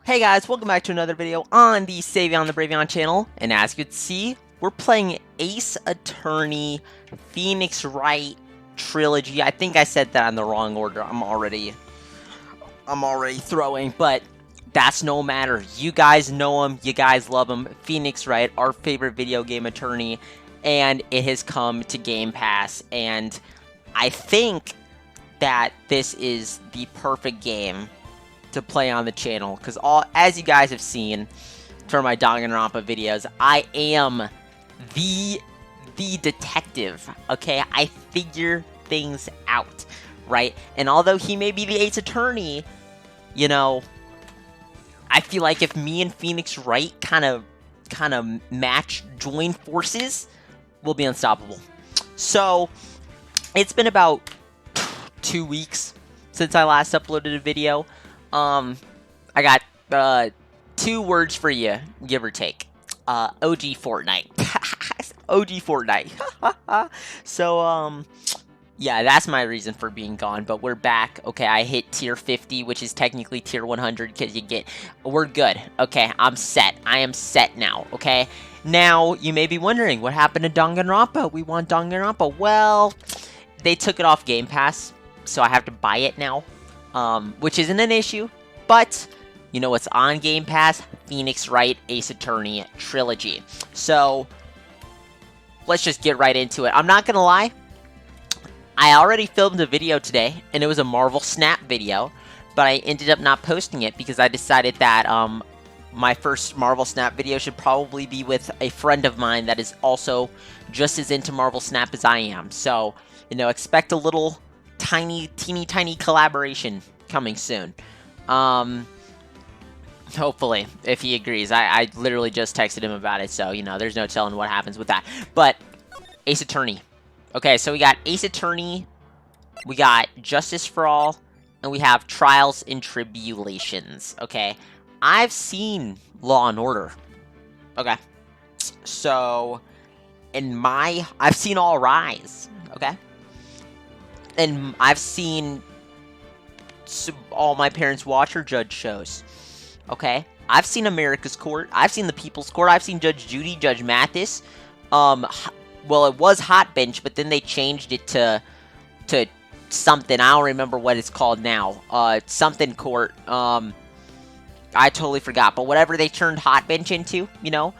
Hey guys, welcome back to another video on the Savion the Bravion channel, and as you can see, we're playing Ace Attorney Phoenix Wright Trilogy. I think I said that in the wrong order. I'm already throwing, but that's no matter. You guys know him, you guys love him. Phoenix Wright, our favorite video game attorney, and it has come to Game Pass, and I think that this is the perfect game to play on the channel, because as you guys have seen from my Danganronpa videos, I am the detective, okay? I figure things out, right? And although he may be the Ace Attorney, you know, I feel like if me and Phoenix Wright kind of join forces, we'll be unstoppable. So, it's been about 2 weeks since I last uploaded a video. I got 2 words for you, give or take. OG Fortnite. OG Fortnite. So, yeah, that's my reason for being gone, but we're back. Okay, I hit tier 50, which is technically tier 100, because we're good. Okay, I'm set. I am set now, okay? Now, you may be wondering, what happened to Danganronpa? We want Danganronpa. Well, they took it off Game Pass, so I have to buy it now. Which isn't an issue, but you know what's on Game Pass? Phoenix Wright Ace Attorney Trilogy. So, let's just get right into it. I'm not gonna lie, I already filmed a video today, and it was a Marvel Snap video, but I ended up not posting it because I decided that, my first Marvel Snap video should probably be with a friend of mine that is also just as into Marvel Snap as I am. So, you know, expect a little teeny tiny collaboration coming soon. Hopefully, if he agrees. I literally just texted him about it, so, you know, there's no telling what happens with that. But, Ace Attorney. Okay, so we got Ace Attorney, we got Justice for All, and we have Trials and Tribulations, okay? I've seen Law and Order. Okay. So, I've seen All Rise, okay? And I've seen all my parents watch or Judge shows. Okay? I've seen America's Court. I've seen the People's Court. I've seen Judge Judy, Judge Mathis. Well, it was Hot Bench, but then they changed it to something. I don't remember what it's called now. Something Court. I totally forgot. But whatever they turned Hot Bench into, you know,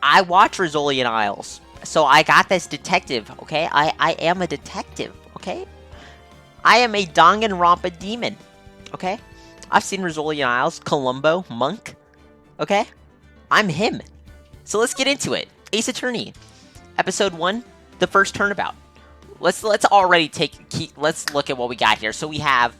I watch Rizzoli and Isles. So I got this detective, okay? I am a detective, okay? I am a Danganronpa demon, okay? I've seen Rizzoli and Isles, Columbo, Monk, okay? I'm him. So let's get into it. Ace Attorney, Episode 1, the first turnabout. Let's already let's look at what we got here. So we have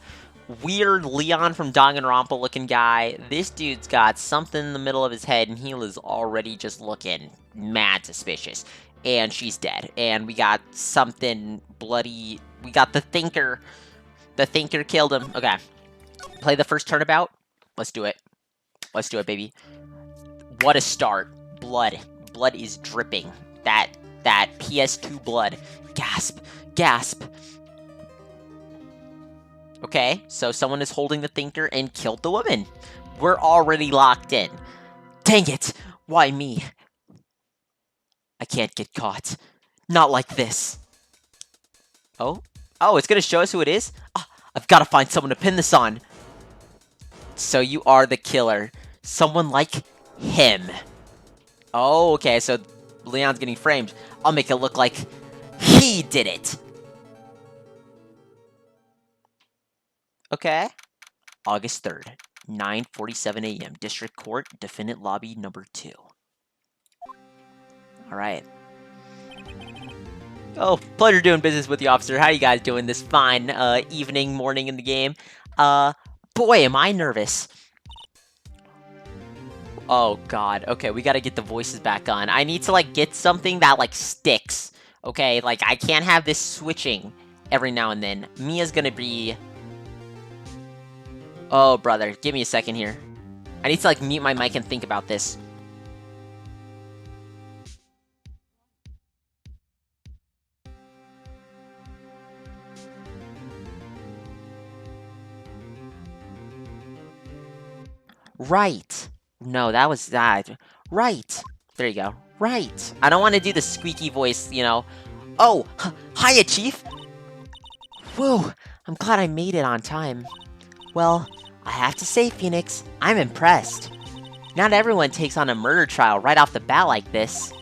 weird Leon from Danganronpa looking guy. This dude's got something in the middle of his head, and he is already just looking mad suspicious. And she's dead. And we got something bloody. We got the Thinker. The Thinker killed him. Okay. Play the first turnabout. Let's do it. Let's do it, baby. What a start. Blood. Blood is dripping. That PS2 blood. Gasp. Gasp. Okay, so someone is holding the Thinker and killed the woman. We're already locked in. Dang it. Why me? I can't get caught. Not like this. Oh? Oh, it's gonna show us who it is? Ah, I've gotta find someone to pin this on. So you are the killer. Someone like him. Oh, okay, so Leon's getting framed. I'll make it look like he did it. Okay. August 3rd, 9:47 a.m. District Court, Defendant Lobby number 2. Alright. Oh, pleasure doing business with you, officer. How you guys doing this fine evening, morning in the game? Boy, am I nervous. Oh, God. Okay, we gotta get the voices back on. I need to, like, get something that, like, sticks. Okay, like, I can't have this switching every now and then. Mia's gonna be... Oh, brother. Give me a second here. I need to, like, mute my mic and think about this. Right. No, that was that. Right. There you go. Right. I don't want to do the squeaky voice, you know. Oh, hiya, Chief. Whew. I'm glad I made it on time. Well, I have to say, Phoenix, I'm impressed. Not everyone takes on a murder trial right off the bat like this.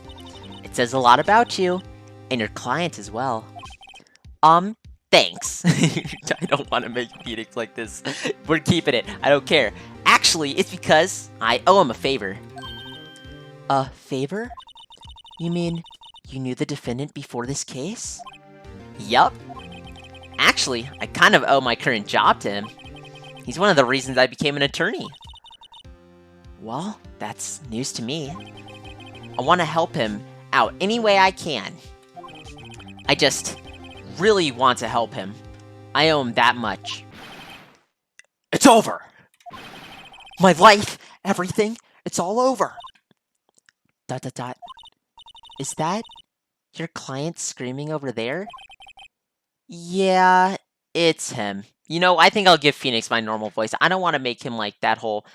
It says a lot about you, and your client as well. Thanks. I don't want to make Phoenix like this. We're keeping it. I don't care. Actually, it's because I owe him a favor. A favor? You mean you knew the defendant before this case? Yup. Actually, I kind of owe my current job to him. He's one of the reasons I became an attorney. Well, that's news to me. I want to help him out any way I can. I just really want to help him. I owe him that much. It's over! My life, everything, it's all over! ... Is that your client screaming over there? Yeah, it's him. You know, I think I'll give Phoenix my normal voice. I don't want to make him like that whole,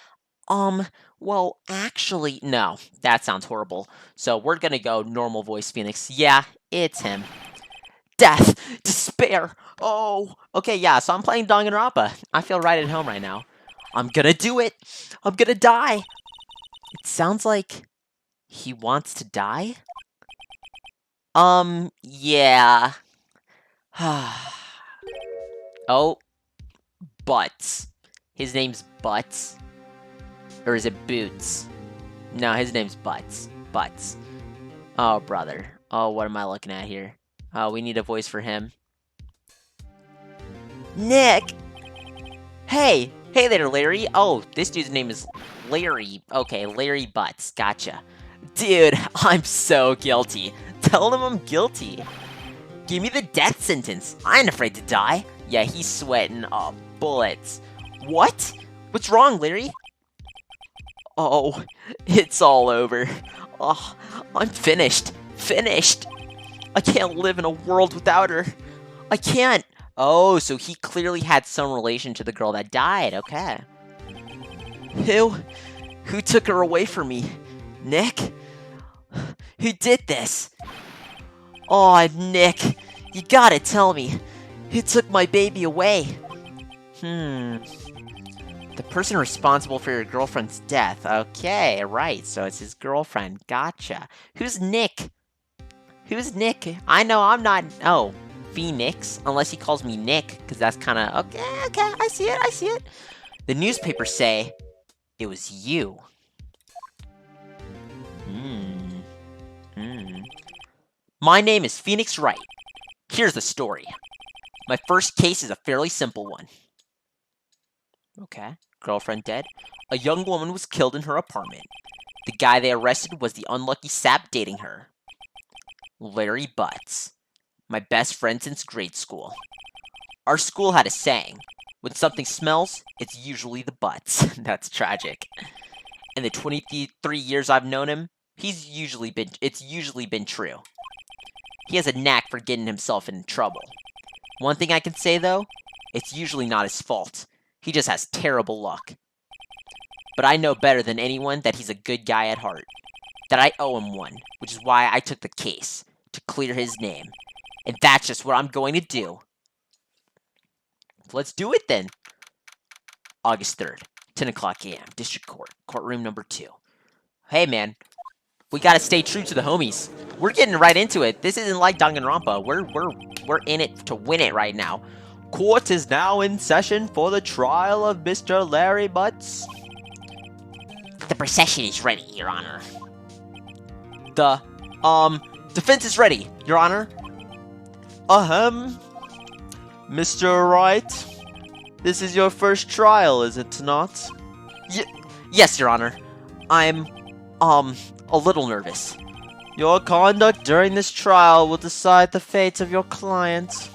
well, actually, no, that sounds horrible. So we're gonna go normal voice Phoenix. Yeah, it's him. Death, despair, oh. Okay, yeah, so I'm playing Danganronpa. I feel right at home right now. I'm gonna do it. I'm gonna die. It sounds like he wants to die? Yeah. Oh, Butts. His name's Butts? Or is it Boots? No, his name's Butts. Butts. Oh, brother. Oh, what am I looking at here? Oh, we need a voice for him. Nick! Hey! Hey there, Larry! Oh, this dude's name is Larry. Okay, Larry Butts. Gotcha. Dude, I'm so guilty. Tell him I'm guilty. Give me the death sentence. I ain't afraid to die. Yeah, he's sweating. Oh, bullets. What? What's wrong, Larry? Oh, it's all over. Oh, I'm finished. Finished. I can't live in a world without her. I can't. Oh, so he clearly had some relation to the girl that died. Okay. Who? Who took her away from me? Nick? Who did this? Aw, Nick. You gotta tell me. Who took my baby away? The person responsible for your girlfriend's death. Okay, right. So it's his girlfriend. Gotcha. Who's Nick? Who's Nick? I know I'm not... Oh, Phoenix. Unless he calls me Nick, because that's kind of... Okay, I see it, I see it. The newspapers say it was you. My name is Phoenix Wright. Here's the story. My first case is a fairly simple one. Okay, girlfriend dead. A young woman was killed in her apartment. The guy they arrested was the unlucky sap dating her. Larry Butts. My best friend since grade school. Our school had a saying, when something smells, it's usually the butts. That's tragic. In the 23 years I've known him, it's usually been true. He has a knack for getting himself in trouble. One thing I can say, though, it's usually not his fault. He just has terrible luck. But I know better than anyone that he's a good guy at heart. That I owe him one, which is why I took the case, to clear his name. And that's just what I'm going to do. Let's do it then. August 3rd, 10 o'clock a.m., District Court, courtroom number 2. Hey, man. We gotta stay true to the homies. We're getting right into it. This isn't like Danganronpa. We're in it to win it right now. Court is now in session for the trial of Mr. Larry Butts. The procession is ready, Your Honor. The, defense is ready, Your Honor. Mr. Wright, this is your first trial, is it not? Yes, Your Honor. I'm, a little nervous. Your conduct during this trial will decide the fate of your client.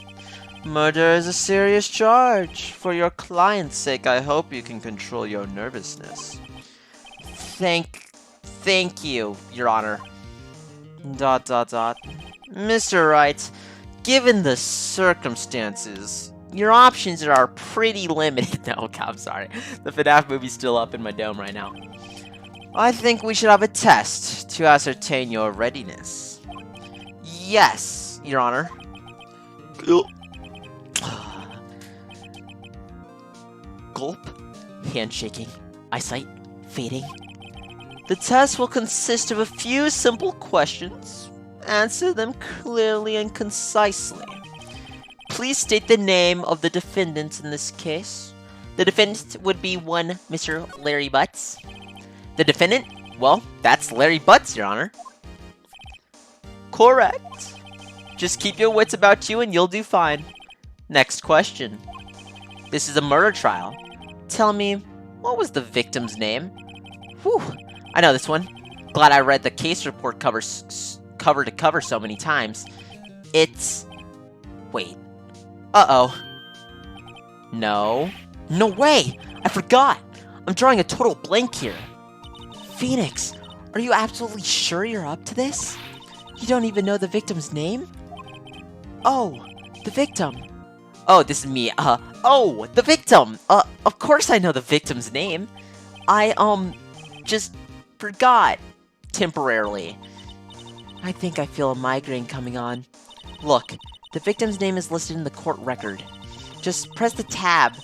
Murder is a serious charge. For your client's sake, I hope you can control your nervousness. Thank you, Your Honor. ... Mr. Wright, given the circumstances, your options are pretty limited. No, I'm sorry. The FNAF movie's still up in my dome right now. I think we should have a test to ascertain your readiness. Yes, Your Honor. Gulp, handshaking, eyesight fading. The test will consist of a few simple questions. Answer them clearly and concisely. Please state the name of the defendant in this case. The defendant would be one Mr. Larry Butts. The defendant? Well, that's Larry Butts, Your Honor. Correct. Just keep your wits about you and you'll do fine. Next question. This is a murder trial. Tell me, what was the victim's name? Whew, I know this one. Glad I read the case report cover to cover so many times. It's... Wait. Uh-oh. No. No way! I forgot! I'm drawing a total blank here. Phoenix, are you absolutely sure you're up to this? You don't even know the victim's name? Oh, the victim. Oh, this is me. Oh, the victim! Of course I know the victim's name. I, just forgot. Temporarily. I think I feel a migraine coming on. Look, the victim's name is listed in the court record. Just press the tab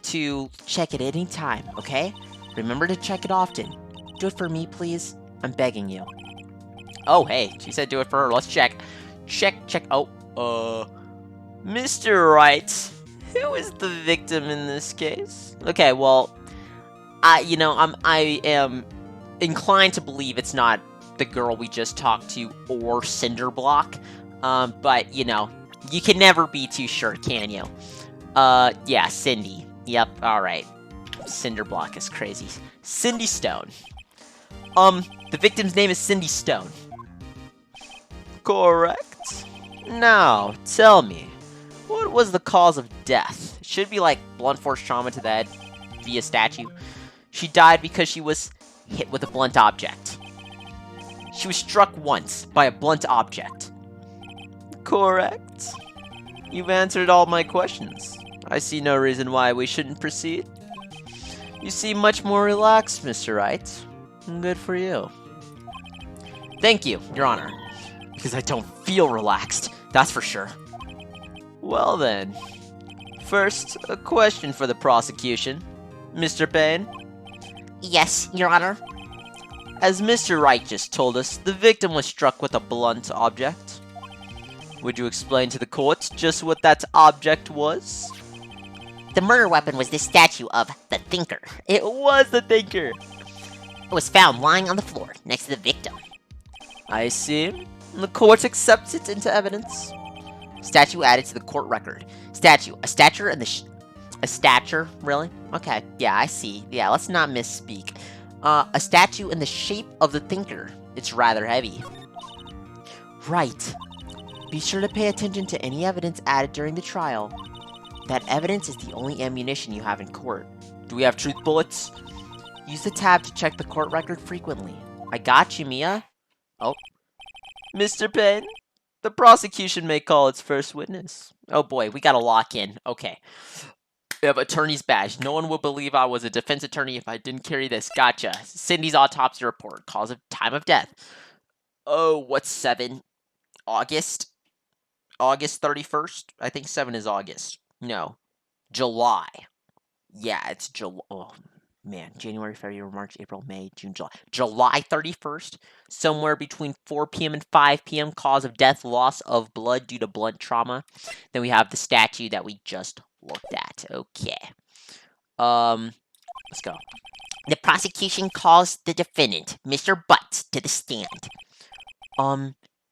to check it any time, okay? Remember to check it often. Do it for me, please. I'm begging you. Oh, hey, she said do it for her. Let's check. Check. Oh, Mr. Wright, who is the victim in this case? Okay, well, I am inclined to believe it's not the girl we just talked to or Cinderblock. But, you can never be too sure, can you? Yeah, Cindy. Yep, alright. Cinderblock is crazy. Cindy Stone. The victim's name is Cindy Stone. Correct. Now, tell me, what was the cause of death? It should be like blunt force trauma to the head via statue. She died because she was hit with a blunt object. She was struck once by a blunt object. Correct. You've answered all my questions. I see no reason why we shouldn't proceed. You seem much more relaxed, Mr. Wright. Good for you. Thank you, Your Honor. Because I don't feel relaxed, that's for sure. Well then. First, a question for the prosecution. Mr. Payne? Yes, Your Honor. As Mr. Wright just told us, the victim was struck with a blunt object. Would you explain to the court just what that object was? The murder weapon was this statue of the Thinker. It was the Thinker! It was found lying on the floor next to the victim. I see. The court accepts it into evidence. Statue added to the court record. Statue. A stature and a stature? Really? Okay. Yeah, I see. Yeah, let's not misspeak. A statue in the shape of the Thinker. It's rather heavy. Right. Be sure to pay attention to any evidence added during the trial. That evidence is the only ammunition you have in court. Do we have truth bullets? Use the tab to check the court record frequently. I got you, Mia. Oh. Mr. Payne, the prosecution may call its first witness. Oh boy, we gotta lock in. Okay. We have attorney's badge. No one will believe I was a defense attorney if I didn't carry this. Gotcha. Cindy's autopsy report. Cause of time of death. Oh, what's 7? August? August 31st? I think 7 is August. No. July. Yeah, it's July. Oh, man. January, February, March, April, May, June, July. July 31st. Somewhere between 4 p.m. and 5 p.m. Cause of death, loss of blood due to blunt trauma. Then we have the statue that we just looked at. Okay. Let's go. The prosecution calls the defendant, Mr. Butts, to the stand.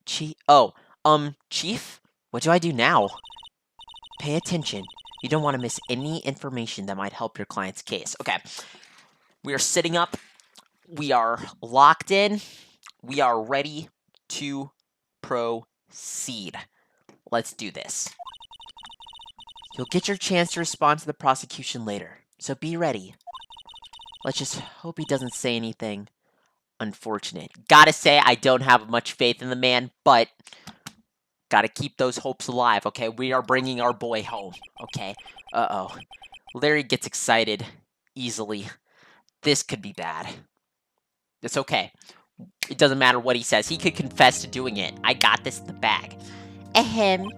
Chief? What do I do now? Pay attention. You don't want to miss any information that might help your client's case. Okay. We are sitting up. We are locked in. We are ready to proceed. Let's do this. You'll get your chance to respond to the prosecution later, so be ready. Let's just hope he doesn't say anything unfortunate. Gotta say, I don't have much faith in the man, but Gotta keep those hopes alive, okay? We are bringing our boy home, okay? Uh-oh. Larry gets excited easily. This could be bad. It's okay. It doesn't matter what he says. He could confess to doing it. I got this in the bag. Ahem.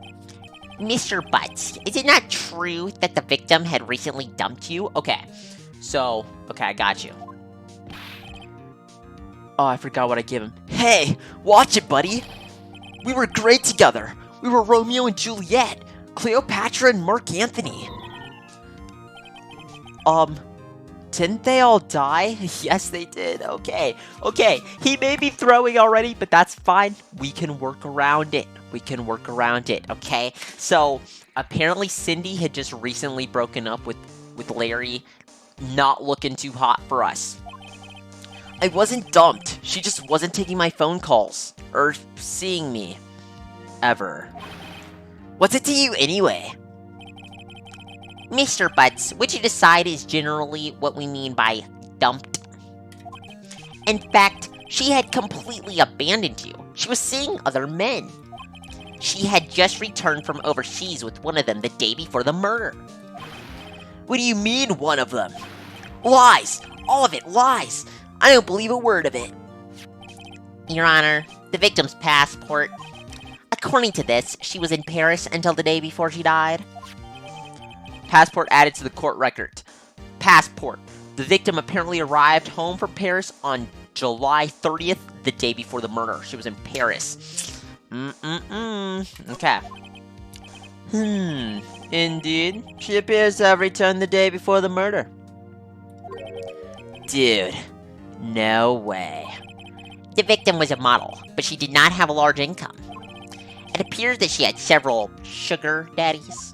Mr. Butts, is it not true that the victim had recently dumped you? Okay. So, okay, I got you. Oh, I forgot what I gave him. Hey, watch it, buddy. We were great together. We were Romeo and Juliet, Cleopatra and Mark Antony. Didn't they all die? Yes, they did. Okay. Okay, he may be throwing already, but that's fine. We can work around it. We can work around it, okay? So, apparently Cindy had just recently broken up with Larry. Not looking too hot for us. I wasn't dumped. She just wasn't taking my phone calls. Or seeing me. Ever. What's it to you anyway? Mr. Butts, what you decide is generally what we mean by dumped. In fact, she had completely abandoned you. She was seeing other men. She had just returned from overseas with one of them the day before the murder. What do you mean, one of them? Lies! All of it, lies! I don't believe a word of it. Your Honor, the victim's passport. According to this, she was in Paris until the day before she died. Passport added to the court record. Passport. The victim apparently arrived home from Paris on July 30th, the day before the murder. She was in Paris. Okay. Indeed. She appears to have returned the day before the murder. Dude. No way. The victim was a model, but she did not have a large income. It appears that she had several sugar daddies.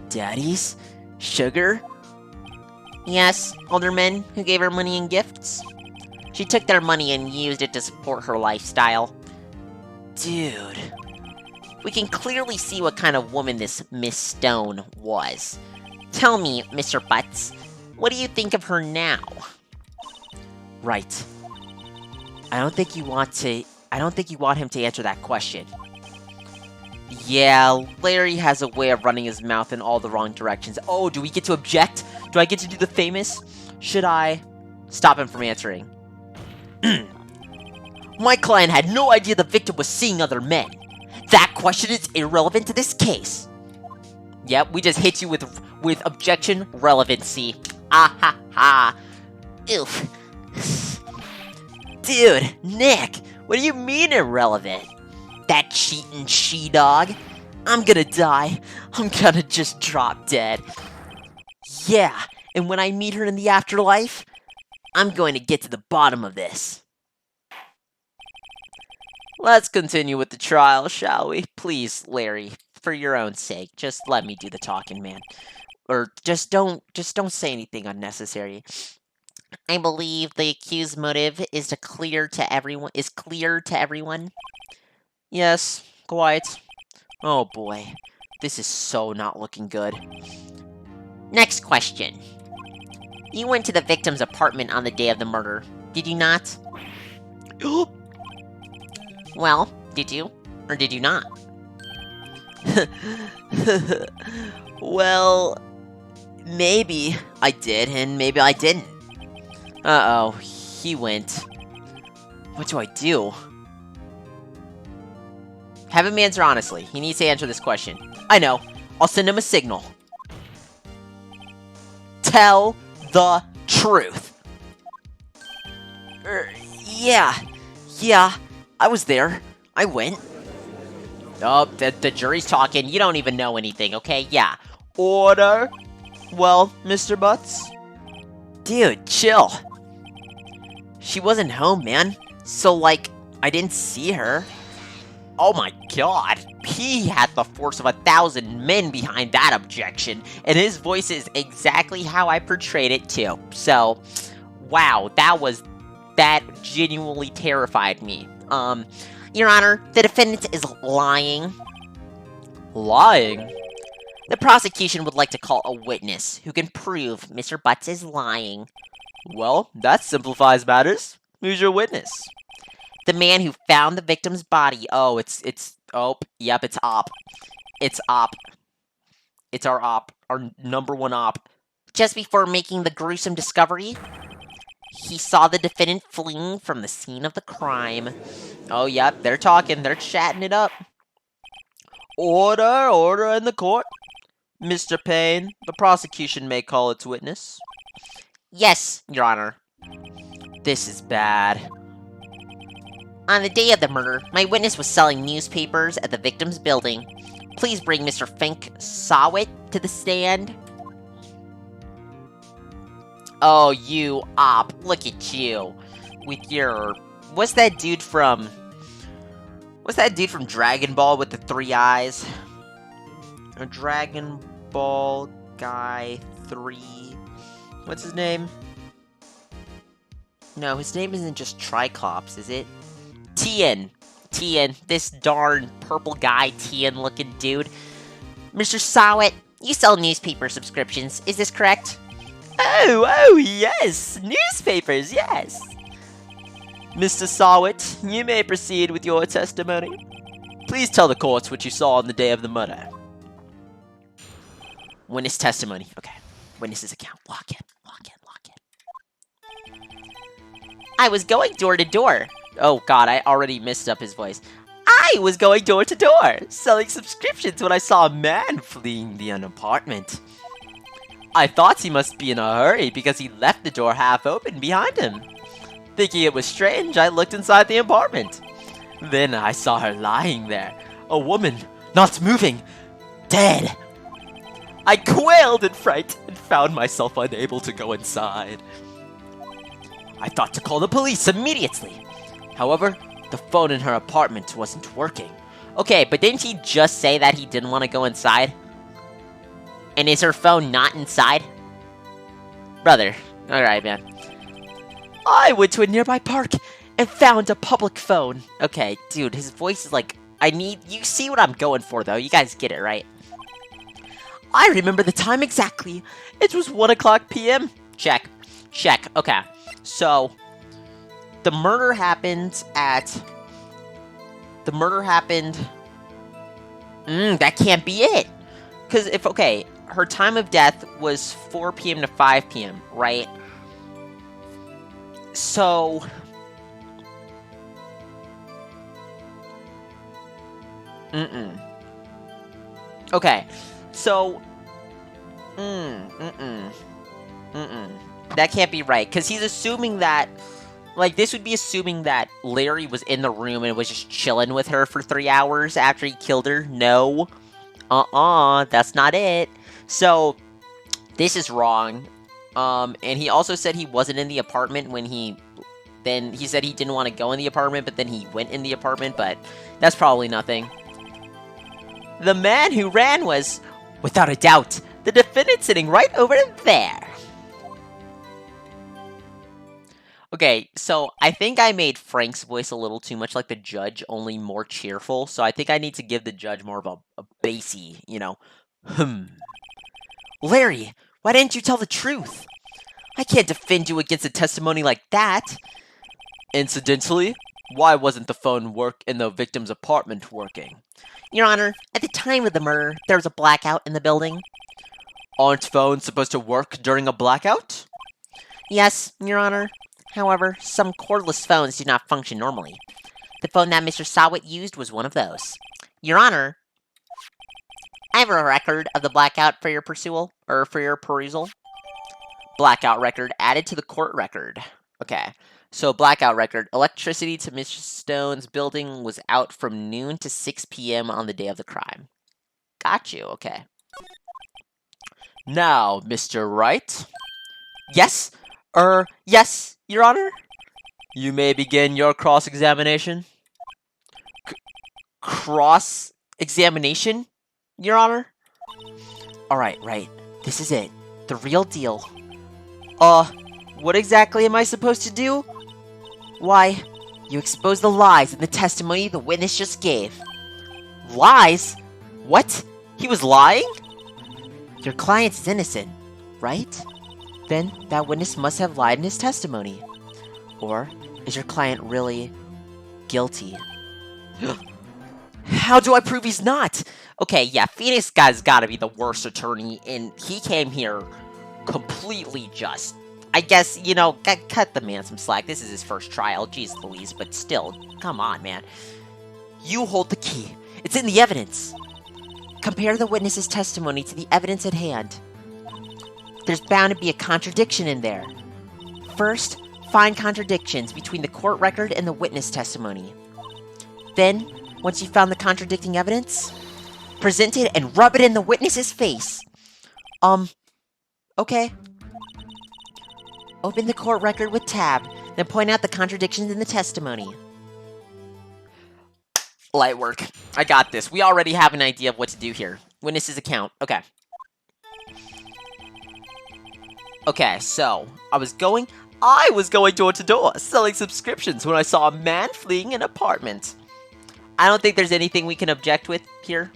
Daddies? Sugar? Yes, older men who gave her money and gifts. She took their money and used it to support her lifestyle. Dude. We can clearly see what kind of woman this Miss Stone was. Tell me, Mr. Butts, what do you think of her now? Right. I don't think you want him to answer that question. Yeah, Larry has a way of running his mouth in all the wrong directions. Oh, do we get to object? Do I get to do the famous? Should I stop him from answering? My client had no idea the victim was seeing other men. That question is irrelevant to this case. Yep, we just hit you with objection relevancy. Ah ha ha. Oof. Dude, Nick, what do you mean irrelevant? That cheating she-dog? I'm gonna die. I'm gonna just drop dead. Yeah, and when I meet her in the afterlife, I'm going to get to the bottom of this. Let's continue with the trial, shall we? Please, Larry, for your own sake, just let me do the talking, man. Or just don't say anything unnecessary. I believe the accused motive is clear to everyone. Yes, quite. Oh boy, this is so not looking good. Next question. You went to the victim's apartment on the day of the murder, did you not? Well, did you, or did you not? Well, maybe I did, and maybe I didn't. Uh-oh, he went. What do I do? Have him answer honestly. He needs to answer this question. I know. I'll send him a signal. Tell the truth. Yeah, I was there. I went. Oh, the jury's talking. You don't even know anything, okay? Yeah. Order. Well, Mr. Butts? Dude, chill. She wasn't home, man. So, like, I didn't see her. Oh my god. He had the force of 1,000 men behind that objection. And his voice is exactly how I portrayed it, too. So, wow, that genuinely terrified me. Your Honor, the defendant is lying. Lying? The prosecution would like to call a witness who can prove Mr. Butts is lying. Well, that simplifies matters. Who's your witness? The man who found the victim's body. Oh, yep, it's Op. It's Op. It's our Op. Our number one Op. Just before making the gruesome discovery, he saw the defendant fleeing from the scene of the crime. Oh, yep, they're talking. They're chatting it up. Order in the court. Mr. Payne, the prosecution may call its witness. Yes, Your Honor. This is bad. On the day of the murder, my witness was selling newspapers at the victim's building. Please bring Mr. Frank Sawit to the stand. Oh, you Op, look at you. With your... What's that dude from Dragon Ball with the 3 eyes? A Dragon Ball guy 3... What's his name? No, his name isn't just Triclops, is it? Tien. This darn purple guy, Tien looking dude. Mr. Sawit, you sell newspaper subscriptions, is this correct? Oh, yes! Newspapers, yes! Mr. Sawit, you may proceed with your testimony. Please tell the courts what you saw on the day of the murder. Witness testimony. Okay. Witness's account. Lock in. I was going door to door. Oh god, I already messed up his voice. I was going door to door, selling subscriptions when I saw a man fleeing the apartment. I thought he must be in a hurry because he left the door half open behind him. Thinking it was strange, I looked inside the apartment. Then I saw her lying there, a woman, not moving, dead. I quailed in fright and found myself unable to go inside. I thought to call the police immediately. However, the phone in her apartment wasn't working. Okay, but didn't he just say that he didn't want to go inside? And is her phone not inside? Brother, alright, man. I went to a nearby park and found a public phone. Okay, dude, his voice is like, you see what I'm going for, though. You guys get it, right? I remember the time exactly. It was 1 o'clock p.m. Check. Okay, so the murder happened. That can't be it. Because her time of death was 4 p.m. to 5 p.m., right? So... Okay, so... That can't be right, because he's assuming that... Like, this would be assuming that Larry was in the room and was just chilling with her for 3 hours after he killed her. No. That's not it. So, this is wrong. And he also said he wasn't in the apartment when Then he said he didn't want to go in the apartment, but then he went in the apartment, but that's probably nothing. The man who ran was, without a doubt, the defendant sitting right over there. Okay, so I think I made Frank's voice a little too much like the judge, only more cheerful, so I think I need to give the judge more of a bassy, Larry, why didn't you tell the truth? I can't defend you against a testimony like that. Incidentally, why wasn't the phone in the victim's apartment working? Your Honor, at the time of the murder, there was a blackout in the building. Aren't phones supposed to work during a blackout? Yes, Your Honor. However, some cordless phones do not function normally. The phone that Mr. Sawit used was one of those. Your Honor, I have a record of the blackout for your perusal. Blackout record added to the court record. Okay, so blackout record. Electricity to Mr. Stone's building was out from noon to 6 p.m. on the day of the crime. Got you, okay. Now, Mr. Wright. Yes? Yes, Your Honor? You may begin your cross-examination. Cross-examination, Your Honor? Alright, right. This is it. The real deal. What exactly am I supposed to do? Why, you expose the lies in the testimony the witness just gave. Lies? What? He was lying? Your client's innocent, right? Then that witness must have lied in his testimony. Or is your client really guilty. How do I prove he's not? Okay, yeah, Phoenix guy's gotta be the worst attorney, and he came here completely just. I guess, you know, cut the man some slack. This is his first trial. Jeez Louise, but still, come on, man. You hold the key. It's in the evidence. Compare the witness's testimony to the evidence at hand. There's bound to be a contradiction in there. First, find contradictions between the court record and the witness testimony. Then, once you've found the contradicting evidence, present it and rub it in the witness's face. Okay. Open the court record with tab, then point out the contradictions in the testimony. Light work. I got this. We already have an idea of what to do here. Witness's account. Okay. Okay, so, I was going door to door, selling subscriptions when I saw a man fleeing an apartment. I don't think there's anything we can object with here.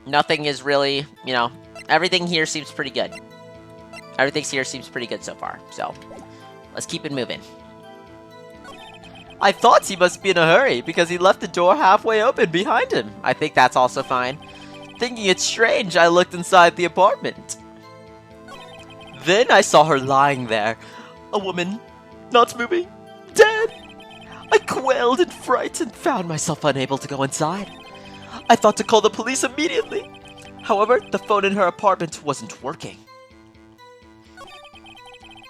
Nothing is really, you know, everything here seems pretty good. Everything here seems pretty good so far, so let's keep it moving. I thought he must be in a hurry because he left the door halfway open behind him. I think that's also fine. Thinking it's strange, I looked inside the apartment. Then I saw her lying there, a woman, not moving, dead. I quailed in fright and found myself unable to go inside. I thought to call the police immediately. However, the phone in her apartment wasn't working.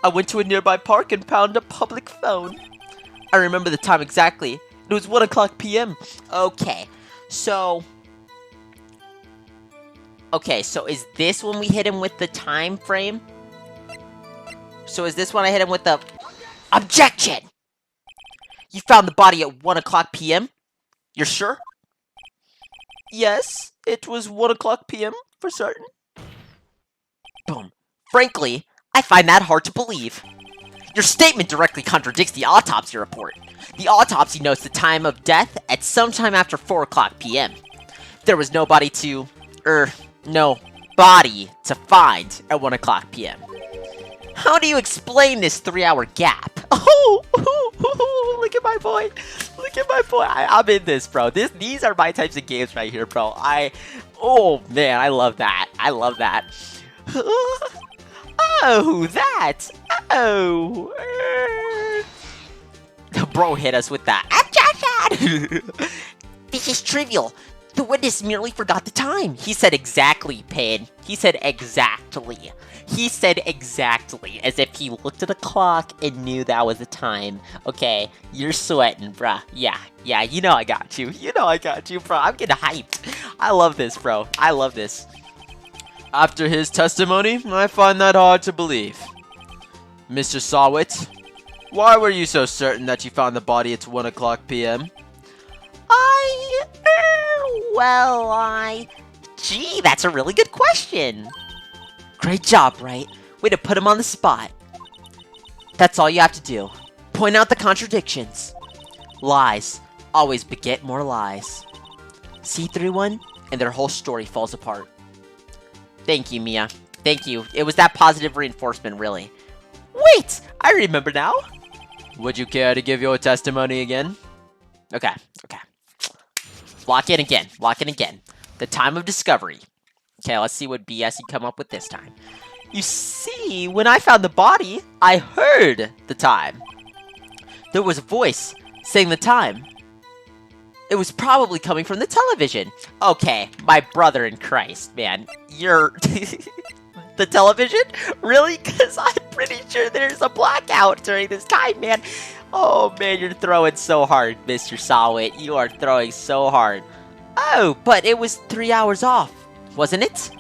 I went to a nearby park and found a public phone. I remember the time exactly. It was 1 o'clock p.m. Okay, so is this when we hit him with the time frame? So is this when I hit him with the... Objection! You found the body at 1 o'clock p.m.? You're sure? Yes, it was 1 o'clock p.m. for certain. Boom. Frankly, I find that hard to believe. Your statement directly contradicts the autopsy report. The autopsy notes the time of death at sometime after 4 o'clock p.m. There was no body to find at 1 o'clock p.m. How do you explain this 3-hour gap? Oh, look at my boy. Look at my boy. I'm in this, bro. These are my types of games right here, bro. Oh, man, I love that. I love that. Oh, that. Oh. Bro hit us with that. Objection! This is trivial. The witness merely forgot the time. He said exactly, Pin. He said exactly. He said exactly, as if he looked at the clock and knew that was the time. Okay, you're sweating, bruh. Yeah, you know I got you. You know I got you, bro. I'm getting hyped. I love this, bro. I love this. After his testimony, I find that hard to believe. Mr. Sawit, why were you so certain that you found the body at 1 o'clock p.m.? Gee, that's a really good question. Great job, right? Way to put him on the spot. That's all you have to do. Point out the contradictions. Lies always beget more lies. See through one, and their whole story falls apart. Thank you, Mia. Thank you. It was that positive reinforcement, really. Wait! I remember now. Would you care to give your testimony again? Okay. Lock in again. The time of discovery. Okay, let's see what BS you come up with this time. You see, when I found the body, I heard the time. There was a voice saying the time. It was probably coming from the television. Okay, my brother in Christ, man. You're... The television? Really? Because I'm pretty sure there's a blackout during this time, man. Oh, man, you're throwing so hard, Mr. Sawit. You are throwing so hard. Oh, but it was 3 hours off, wasn't it?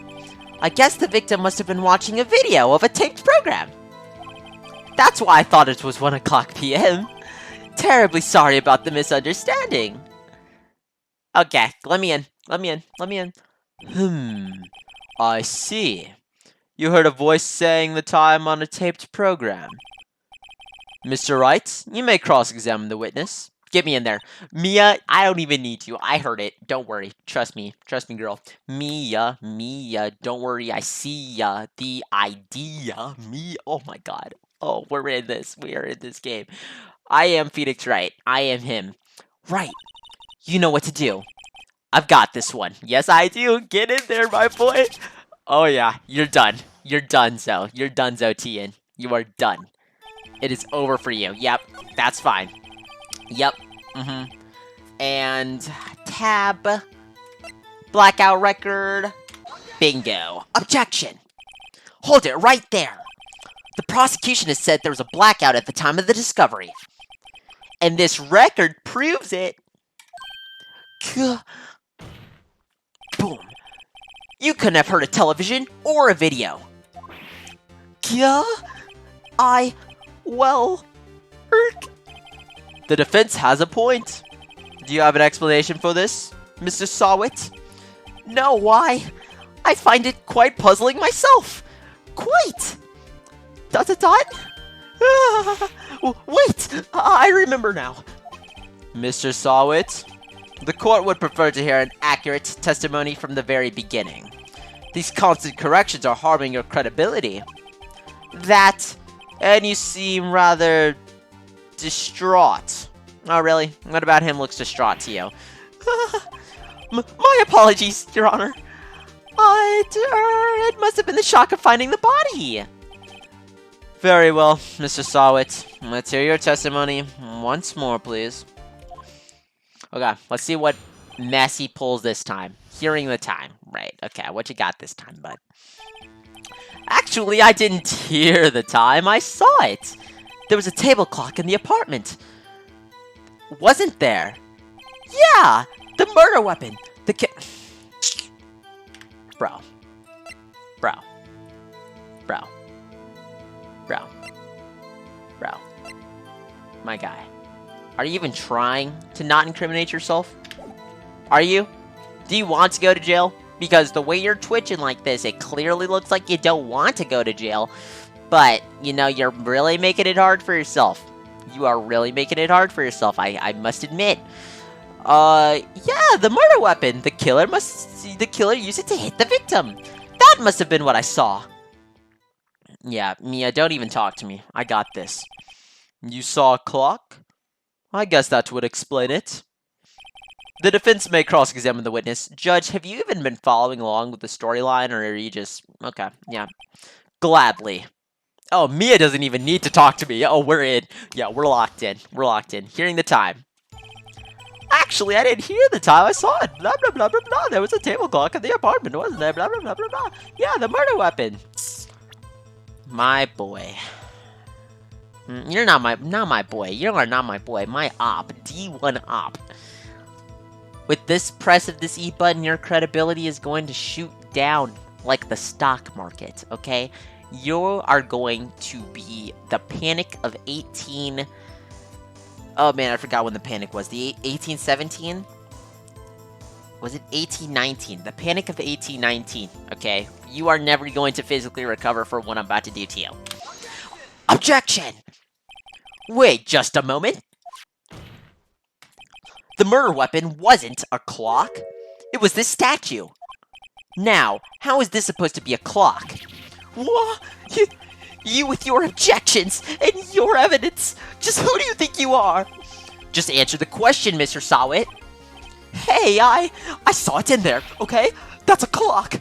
I guess the victim must have been watching a video of a taped program. That's why I thought it was 1 o'clock p.m. Terribly sorry about the misunderstanding. Okay, let me in. I see. You heard a voice saying the time on a taped program. Mr. Wright, you may cross-examine the witness. Get me in there. Mia, I don't even need you. I heard it. Don't worry. Trust me, girl. Mia, don't worry. I see ya. The idea. Me, oh my god. Oh, we're in this. We are in this game. I am Phoenix Wright. I am him. Right. You know what to do. I've got this one. Yes, I do. Get in there, my boy. Oh, yeah. You're done. You're done, Zo. You're done, Zo Tien. You are done. It is over for you. Yep. That's fine. Yep. And tab. Blackout record. Bingo. Objection. Hold it right there. The prosecution has said there was a blackout at the time of the discovery. And this record proves it. Boom. You couldn't have heard a television or a video. Well, the defense has a point. Do you have an explanation for this, Mr. Sawit? No, why? I find it quite puzzling myself. Quite. ... Wait, I remember now. Mr. Sawit, the court would prefer to hear an accurate testimony from the very beginning. These constant corrections are harming your credibility. And you seem rather distraught. Oh, really? What about him looks distraught to you? My apologies, Your Honor. It must have been the shock of finding the body. Very well, Mr. Sawit. Let's hear your testimony once more, please. Okay, let's see what mess he pulls this time. Hearing the time. Right, okay, what you got this time, bud? Actually, I didn't hear the time. I saw it. There was a table clock in the apartment. Wasn't there? Yeah, the murder weapon. Bro. My guy. Are you even trying to not incriminate yourself? Are you? Do you want to go to jail? Because the way you're twitching like this, it clearly looks like you don't want to go to jail. But, you know, you're really making it hard for yourself. You are really making it hard for yourself, I must admit. Yeah, the murder weapon. The killer used it to hit the victim. That must have been what I saw. Yeah, Mia, don't even talk to me. I got this. You saw a clock? I guess that would explain it. The defense may cross-examine the witness. Judge, have you even been following along with the storyline, or are you just... Okay, yeah. Gladly. Oh, Mia doesn't even need to talk to me. Oh, we're in. Yeah, we're locked in. We're locked in. Hearing the time. Actually, I didn't hear the time. I saw it. Blah, blah, blah, blah, blah. There was a table clock in the apartment, wasn't there? Blah, blah, blah, blah, blah. Yeah, the murder weapon. My boy. You're not my boy. You are not my boy. My op. D1 op. With this press of this E button, your credibility is going to shoot down like the stock market, okay? You are going to be the Panic of 18... Oh man, I forgot when the Panic was. The 1817? Was it 1819? The Panic of 1819, okay? You are never going to physically recover for what I'm about to do to you. Objection! Wait just a moment. The murder weapon wasn't a clock. It was this statue. Now, how is this supposed to be a clock? What? You with your objections and your evidence. Just who do you think you are? Just answer the question, Mr. Sawit. Hey, I saw it in there, okay? That's a clock.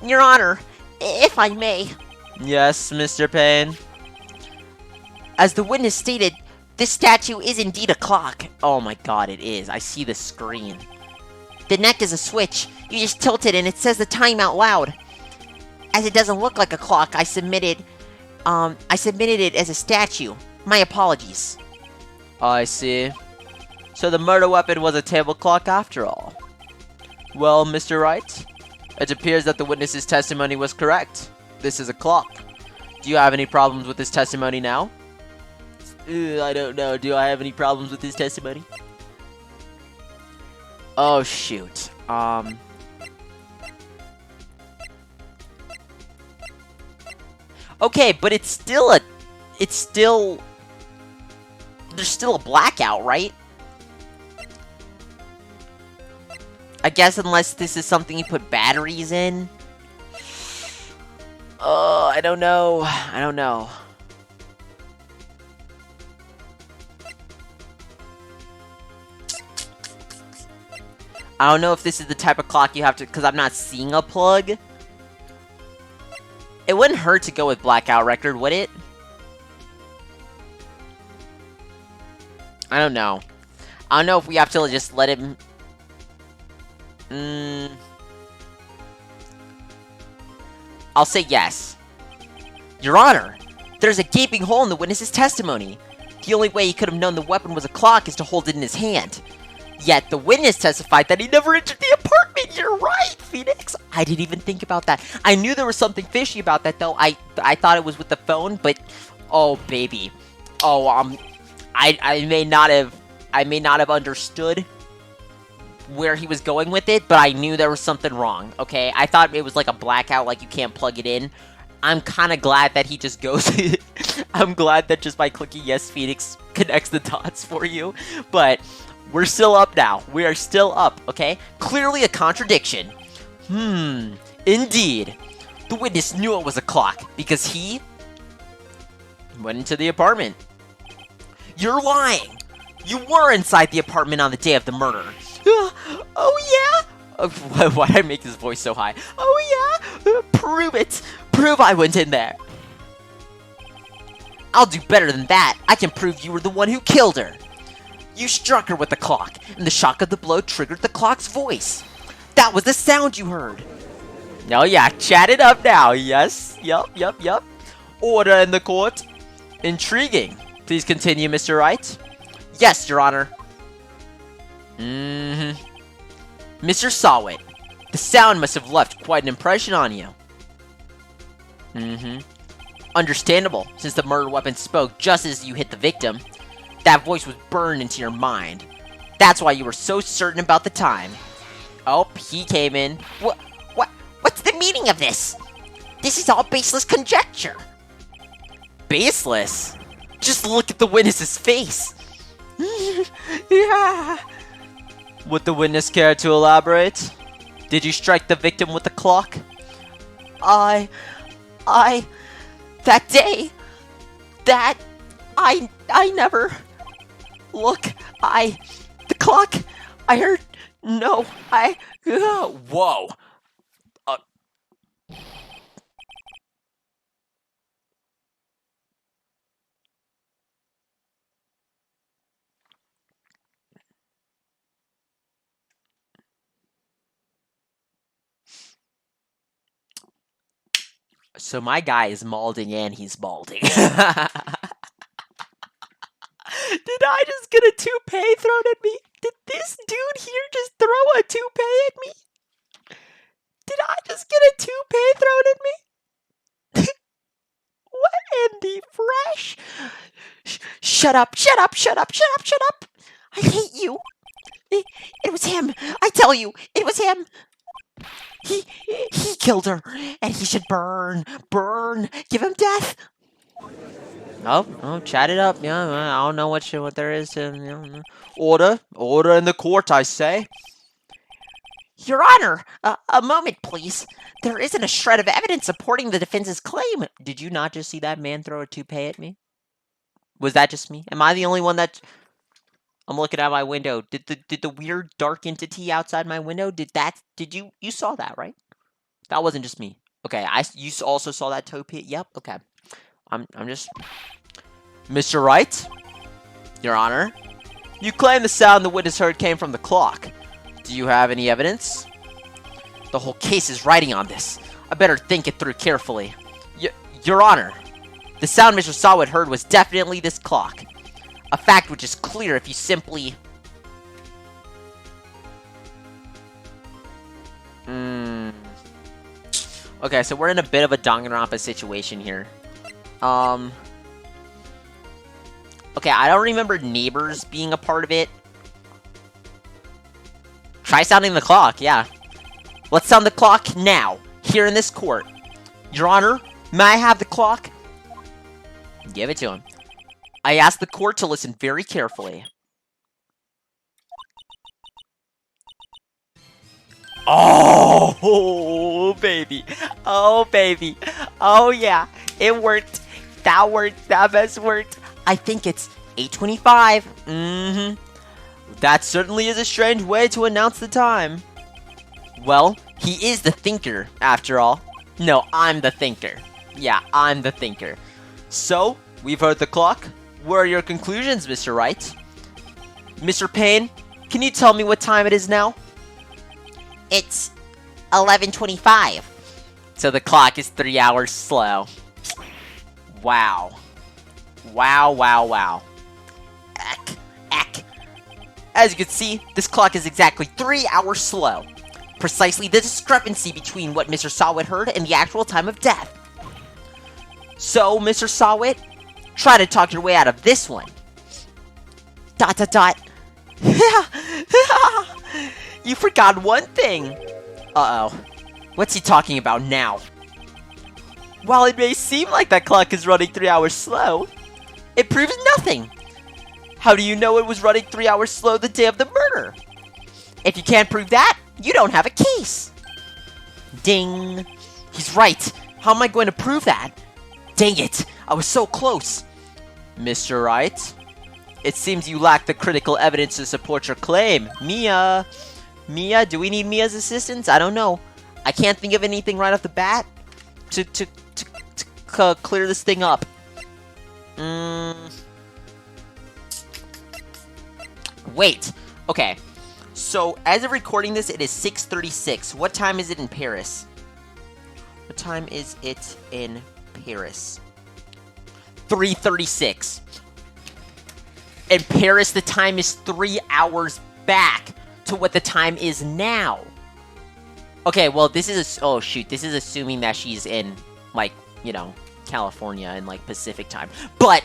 Your Honor, if I may. Yes, Mr. Payne. As the witness stated, this statue is indeed a clock. Oh my god, it is. I see the screen. The neck is a switch. You just tilt it and it says the time out loud. As it doesn't look like a clock, I submitted it as a statue. My apologies. I see. So the murder weapon was a table clock after all. Well, Mr. Wright, it appears that the witness's testimony was correct. This is a clock. Do you have any problems with this testimony now? I don't know. Do I have any problems with his testimony? Oh, shoot. Okay, but it's still a... There's still a blackout, right? I guess unless this is something you put batteries in. Oh, I don't know. I don't know if this is the type of clock you have to, because I'm not seeing a plug. It wouldn't hurt to go with blackout record, would it? I don't know. I don't know if we have to just let him... I'll say yes. Your Honor, there's a gaping hole in the witness's testimony. The only way he could have known the weapon was a clock is to hold it in his hand. Yet, the witness testified that he never entered the apartment! You're right, Phoenix! I didn't even think about that. I knew there was something fishy about that, though. I thought it was with the phone, but... Oh, baby. Oh, I may not have understood where he was going with it, but I knew there was something wrong, okay? I thought it was like a blackout, like you can't plug it in. I'm kind of glad that he just goes... I'm glad that just by clicking yes, Phoenix connects the dots for you, but... We're still up now. We are still up, okay? Clearly a contradiction. Indeed. The witness knew it was a clock because he went into the apartment. You're lying. You were inside the apartment on the day of the murder. Oh, yeah? Why did I make his voice so high? Oh, yeah? Prove it. Prove I went in there. I'll do better than that. I can prove you were the one who killed her. You struck her with the clock, and the shock of the blow triggered the clock's voice. That was the sound you heard. Oh yeah, chat it up now. Yes, yup. Order in the court. Intriguing. Please continue, Mr. Wright. Yes, Your Honor. Mr. Sawit, the sound must have left quite an impression on you. Understandable, since the murder weapon spoke just as you hit the victim. That voice was burned into your mind. That's why you were so certain about the time. Oh, he came in. What's the meaning of this? This is all baseless conjecture. Baseless? Just look at the witness's face. Yeah. Would the witness care to elaborate? Did you strike the victim with the clock? That day, I never... Look, the clock, I heard, no, whoa. So my guy is malding and he's balding. Did I just get a toupee thrown at me? Did this dude here just throw a toupee at me? Did I just get a toupee thrown at me? What in the fresh? Shut up. I hate you. It was him. I tell you, it was him. He killed her, and he should burn. Give him death. Oh, chat it up. Yeah, I don't know what there is to. Order in the court, I say. Your Honor, a moment, please. There isn't a shred of evidence supporting the defense's claim. Did you not just see that man throw a toupee at me? Was that just me? Am I the only one that? I'm looking out my window. Did the weird dark entity outside my window? Did you saw that, right? That wasn't just me. Okay, you also saw that toupee. Yep. Okay. I'm just... Mr. Wright? Your Honor? You claim the sound the witness heard came from the clock. Do you have any evidence? The whole case is riding on this. I better think it through carefully. Your Honor, the sound Mr. Sawit heard was definitely this clock. A fact which is clear if you simply... Okay, so we're in a bit of a Danganronpa situation here. Okay, I don't remember neighbors being a part of it. Try sounding the clock, yeah. Let's sound the clock now, here in this court. Your Honor, may I have the clock? Give it to him. I ask the court to listen very carefully. Oh, baby. Oh, baby. Oh, yeah. It worked. That worked. That best worked. I think it's 8:25. That certainly is a strange way to announce the time. Well, he is the thinker, after all. No, I'm the thinker. Yeah, I'm the thinker. So, we've heard the clock. What are your conclusions, Mr. Wright? Mr. Payne, can you tell me what time it is now? It's 11:25. So the clock is 3 hours slow. Wow. Wow, wow, wow. Eck. As you can see, this clock is exactly 3 hours slow. Precisely the discrepancy between what Mr. Sawit heard and the actual time of death. So, Mr. Sawit, try to talk your way out of this one. ... You forgot one thing. Uh-oh. What's he talking about now? While it may seem like that clock is running 3 hours slow, it proves nothing. How do you know it was running 3 hours slow the day of the murder? If you can't prove that, you don't have a case. Ding. He's right. How am I going to prove that? Dang it. I was so close. Mr. Wright, it seems you lack the critical evidence to support your claim. Mia, do we need Mia's assistance? I don't know. I can't think of anything right off the bat to clear this thing up. Wait. Okay. So, as of recording this, it is 6:36. What time is it in Paris? What time is it in Paris? 3:36. In Paris, the time is 3 hours back to what the time is now. Okay, well, this is oh shoot, this is assuming that she's in, like, you know, California and, like, Pacific time. But,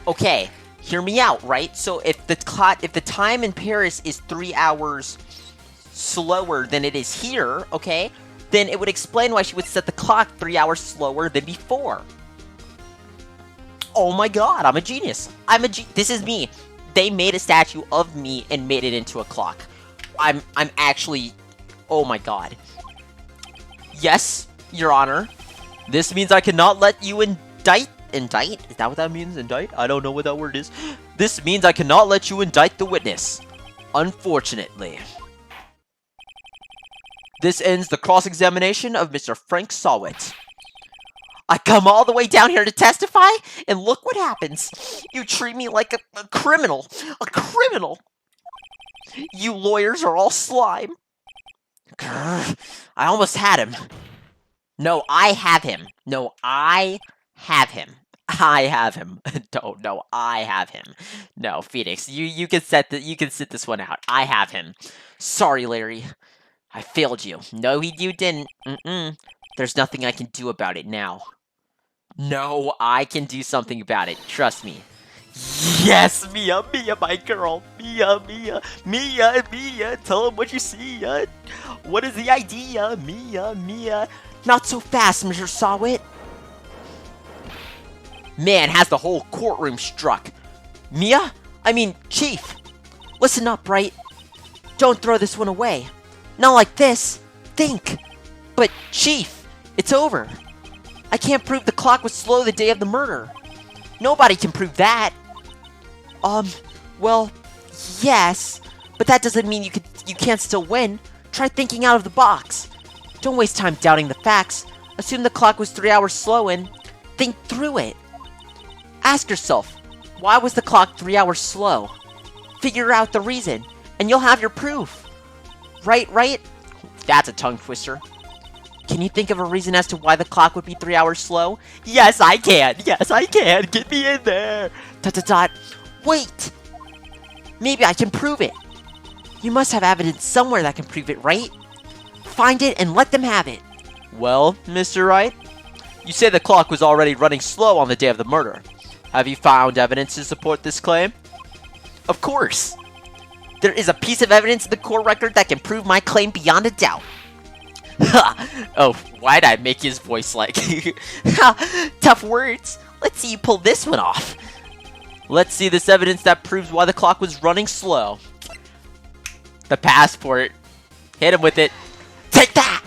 okay, hear me out, right? So if the time in Paris is 3 hours slower than it is here, okay, then it would explain why she would set the clock 3 hours slower than before. Oh my god, I'm a genius. This is me. They made a statue of me and made it into a clock. I'm actually... Oh my god. Yes, Your Honor. This means I cannot let you indict? Is that what that means, indict? I don't know what that word is. This means I cannot let you indict the witness. Unfortunately. This ends the cross-examination of Mr. Frank Sawit. I come all the way down here to testify, and look what happens. You treat me like a criminal. A criminal. You lawyers are all slime. Grr, I almost had him. No, I have him. No, I have him. I have him. No, I have him. No, Phoenix, you can sit this one out. I have him. Sorry, Larry. I failed you. No, you didn't. There's nothing I can do about it now. No, I can do something about it. Trust me. Yes, Mia, my girl. Mia. Tell him what you see. What is the idea? Mia. Not so fast, Mr. Sawit. Man, has the whole courtroom struck. Mia? I mean, Chief. Listen up, right? Don't throw this one away. Not like this. Think. But, Chief, it's over. I can't prove the clock was slow the day of the murder. Nobody can prove that. Well, yes, but that doesn't mean you can't still win. Try thinking out of the box. Don't waste time doubting the facts. Assume the clock was 3 hours slow and think through it. Ask yourself, why was the clock 3 hours slow? Figure out the reason, and you'll have your proof. Right? That's a tongue twister. Can you think of a reason as to why the clock would be 3 hours slow? Yes, I can. Get me in there. ... Wait. Maybe I can prove it. You must have evidence somewhere that can prove it, right? Find it and let them have it. Well, Mr. Wright, you say the clock was already running slow on the day of the murder. Have you found evidence to support this claim? Of course. There is a piece of evidence in the court record that can prove my claim beyond a doubt. Oh, why'd I make his voice like... Tough words. Let's see you pull this one off. Let's see this evidence that proves why the clock was running slow. The passport. Hit him with it. Take that!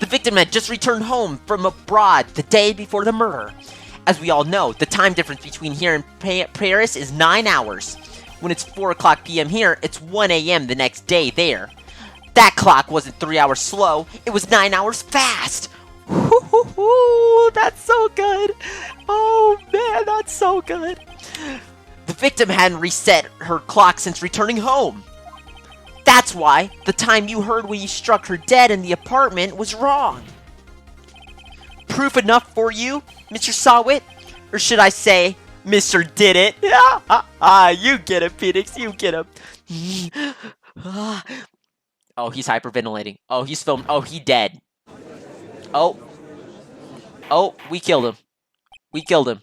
The victim had just returned home from abroad the day before the murder. As we all know, the time difference between here and Paris is 9 hours. When it's 4 o'clock p.m. here, it's 1 a.m. the next day there. That clock wasn't 3 hours slow, it was 9 hours fast. Woo-hoo-hoo, that's so good. Oh man, that's so good. The victim hadn't reset her clock since returning home. That's why the time you heard when you struck her dead in the apartment was wrong. Proof enough for you, Mr. Sawit? Or should I say, Mr. Did It? You get him, Phoenix, you get him. Oh, he's hyperventilating. Oh, he's filmed. Oh, he dead. Oh. Oh, we killed him. We killed him.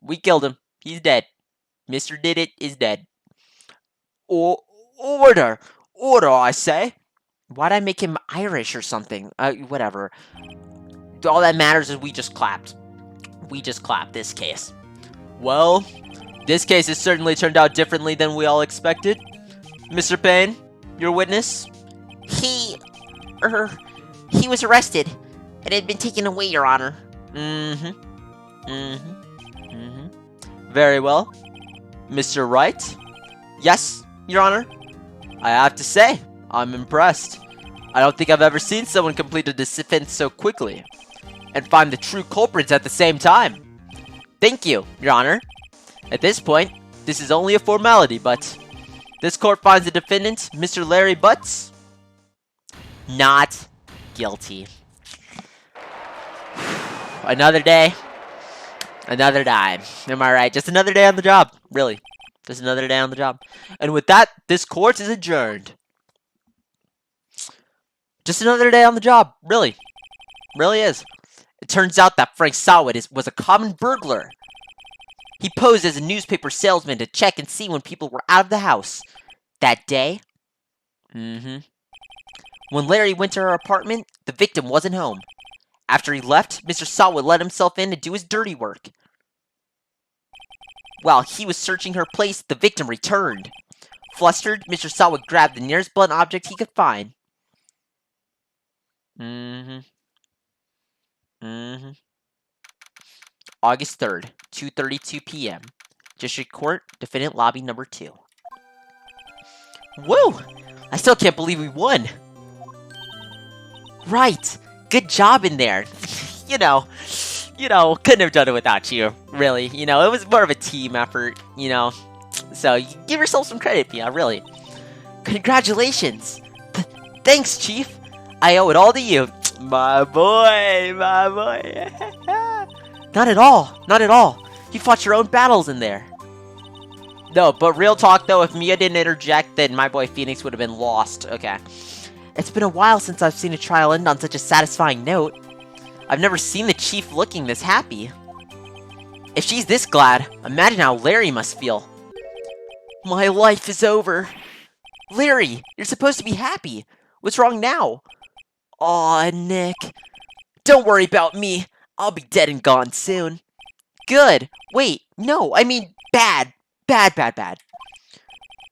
We killed him. He's dead. Mr. Did It is dead. Order! Order, I say! Why'd I make him Irish or something? Whatever. All that matters is we just clapped. We just clapped this case. Well, this case has certainly turned out differently than we all expected. Mr. Payne, your witness? He was arrested and had been taken away, Your Honor. Very well. Mr. Wright? Yes, Your Honor? I have to say, I'm impressed. I don't think I've ever seen someone complete a defense so quickly. And find the true culprits at the same time. Thank you, Your Honor. At this point, this is only a formality, but this court finds the defendant, Mr. Larry Butts, not guilty. Another day, another dime. Am I right? Just another day on the job, really. Just another day on the job. And with that, this court is adjourned. Just another day on the job, really. Really is. It turns out that Frank Sawit was a common burglar. He posed as a newspaper salesman to check and see when people were out of the house. That day? When Larry went to her apartment, the victim wasn't home. After he left, Mr. Sawit let himself in to do his dirty work. While he was searching her place, the victim returned. Flustered, Mr. Sawit grabbed the nearest blunt object he could find. August 3rd, 2:32 p.m. District Court, Defendant Lobby Number 2. Woo! I still can't believe we won! Right! Good job in there! you know, couldn't have done it without you, really. You know, it was more of a team effort, you know. So, give yourself some credit, Pia, really. Congratulations! Thanks, Chief! I owe it all to you. My boy, my boy. Not at all, not at all. You fought your own battles in there. No, but real talk though, if Mia didn't interject, then my boy Phoenix would have been lost. Okay. It's been a while since I've seen a trial end on such a satisfying note. I've never seen the Chief looking this happy. If she's this glad, imagine how Larry must feel. My life is over. Larry, you're supposed to be happy. What's wrong now? Aw, Nick. Don't worry about me. I'll be dead and gone soon. Good. Wait, no, I mean bad. Bad.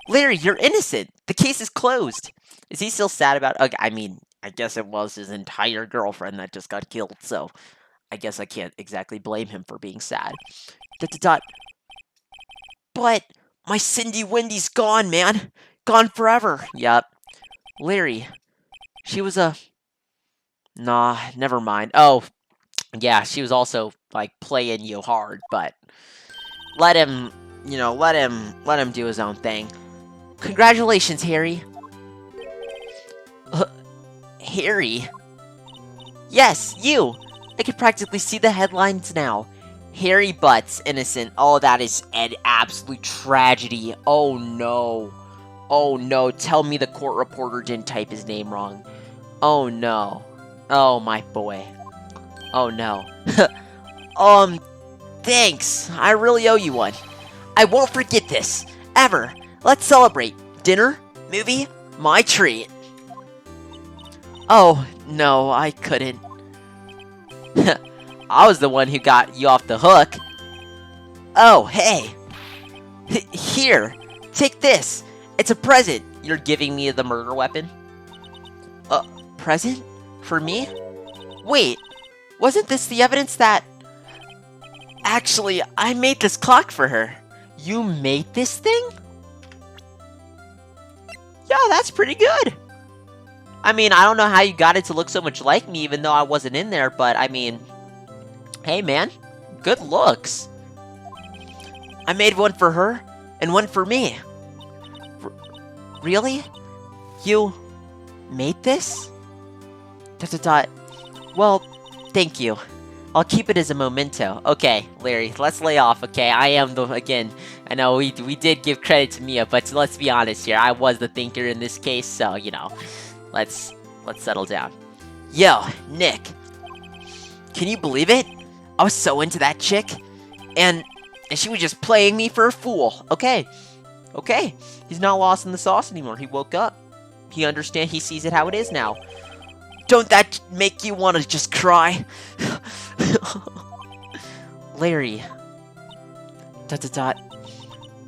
Larry, you're innocent. The case is closed. Is he still sad about it? Okay, I mean, I guess it was his entire girlfriend that just got killed, so I guess I can't exactly blame him for being sad. ... But my Cindy Wendy's gone, man. Gone forever. Yup. Larry, she was a... Nah, never mind. Oh, yeah, she was also, like, playing you hard, but let him, you know, let him do his own thing. Congratulations, Harry. Harry? Yes, you! I can practically see the headlines now. Harry Butts, innocent. Oh, that is an absolute tragedy. Oh, no. Oh, no. Tell me the court reporter didn't type his name wrong. Oh, no. Oh, my boy. Oh, no. Thanks. I really owe you one. I won't forget this. Ever. Let's celebrate. Dinner? Movie? My treat. Oh, no, I couldn't. I was the one who got you off the hook. Oh, hey. Here. Take this. It's a present. You're giving me the murder weapon? Present? For me? Wait, wasn't this the evidence that... Actually, I made this clock for her. You made this thing? Yeah, that's pretty good. I mean, I don't know how you got it to look so much like me, even though I wasn't in there, but I mean, hey man, good looks. I made one for her, and one for me. Really? You made this? ... Well, thank you. I'll keep it as a memento. Okay, Larry, let's lay off, okay? I am again, I know we did give credit to Mia, but let's be honest here. I was the thinker in this case, so, you know, let's settle down. Yo, Nick. Can you believe it? I was so into that chick, and she was just playing me for a fool. Okay, he's not lost in the sauce anymore. He woke up. He understands, he sees it how it is now. Don't that make you want to just cry? Larry. ...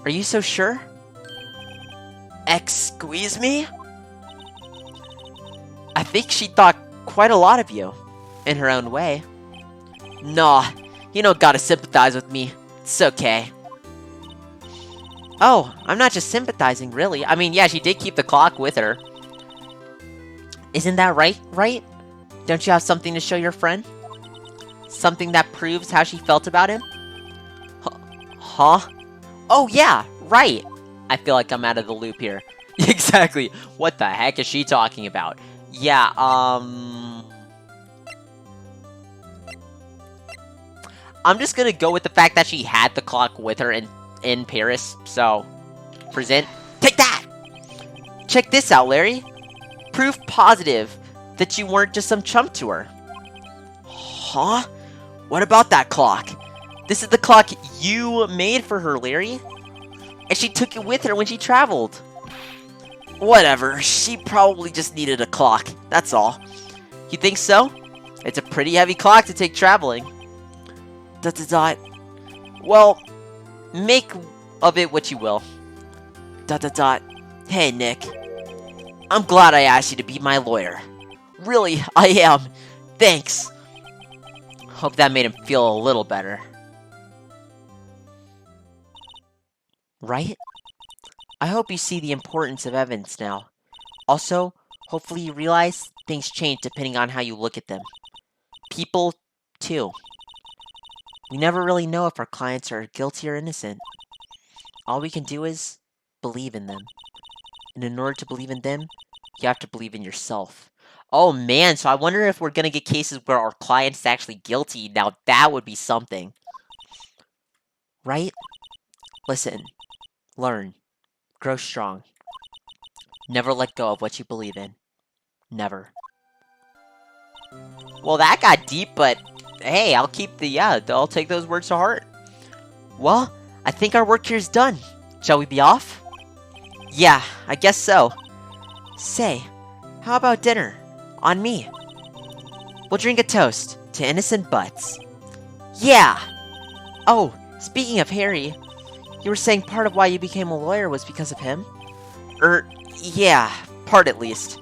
Are you so sure? Squeeze me? I think she thought quite a lot of you, in her own way. Nah, you don't gotta sympathize with me. It's okay. Oh, I'm not just sympathizing, really. I mean, yeah, she did keep the clock with her. Isn't that right? Don't you have something to show your friend? Something that proves how she felt about him? Huh? Oh, yeah, right. I feel like I'm out of the loop here. Exactly. What the heck is she talking about? Yeah, I'm just gonna go with the fact that she had the clock with her in Paris, so... Present. Take that! Check this out, Larry. Proof positive that you weren't just some chump to her. Huh? What about that clock? This is the clock you made for her, Larry. And she took it with her when she traveled. Whatever, she probably just needed a clock, that's all. You think so? It's a pretty heavy clock to take traveling. ... Well, make of it what you will. ... Hey, Nick. I'm glad I asked you to be my lawyer. Really, I am. Thanks. Hope that made him feel a little better. Right? I hope you see the importance of evidence now. Also, hopefully you realize things change depending on how you look at them. People, too. We never really know if our clients are guilty or innocent. All we can do is believe in them. And in order to believe in them, you have to believe in yourself. Oh man, so I wonder if we're gonna get cases where our client is actually guilty. Now that would be something. Right? Listen. Learn. Grow strong. Never let go of what you believe in. Never. Well, that got deep, but hey, I'll keep I'll take those words to heart. Well, I think our work here is done. Shall we be off? Yeah, I guess so. Say, how about dinner? On me. We'll drink a toast to innocent butts. Yeah! Oh, speaking of Harry, you were saying part of why you became a lawyer was because of him? Yeah, part at least.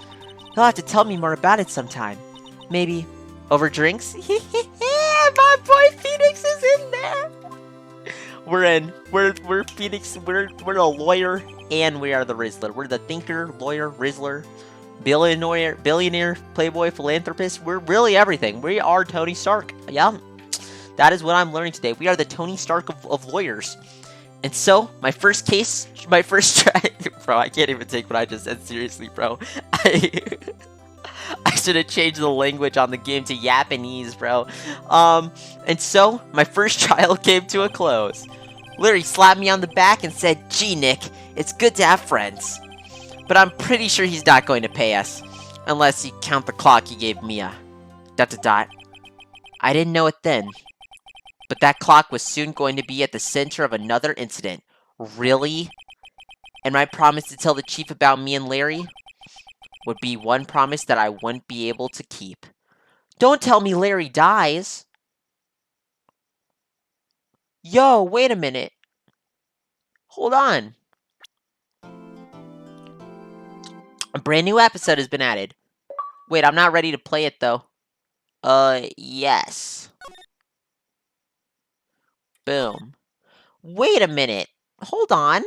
You'll have to tell me more about it sometime. Maybe over drinks? My boy Phoenix is in there! We're Phoenix, we're a lawyer, and we are the Rizzler. We're the thinker, lawyer, Rizzler, billionaire, playboy, philanthropist. We're really everything. We are Tony Stark. Yeah, that is what I'm learning today. We are the Tony Stark of lawyers. And so, my first try... Bro, I can't even take what I just said seriously, bro. I should have changed the language on the game to Japanese, bro. And so, my first trial came to a close. Larry slapped me on the back and said, "Gee, Nick, it's good to have friends." But I'm pretty sure he's not going to pay us. Unless you count the clock he gave Mia. ... I didn't know it then. But that clock was soon going to be at the center of another incident. Really? And my promise to tell the chief about me and Larry would be one promise that I wouldn't be able to keep. Don't tell me Larry dies. Yo, wait a minute. Hold on. A brand new episode has been added. Wait, I'm not ready to play it though. Yes. Boom. Wait a minute. Hold on.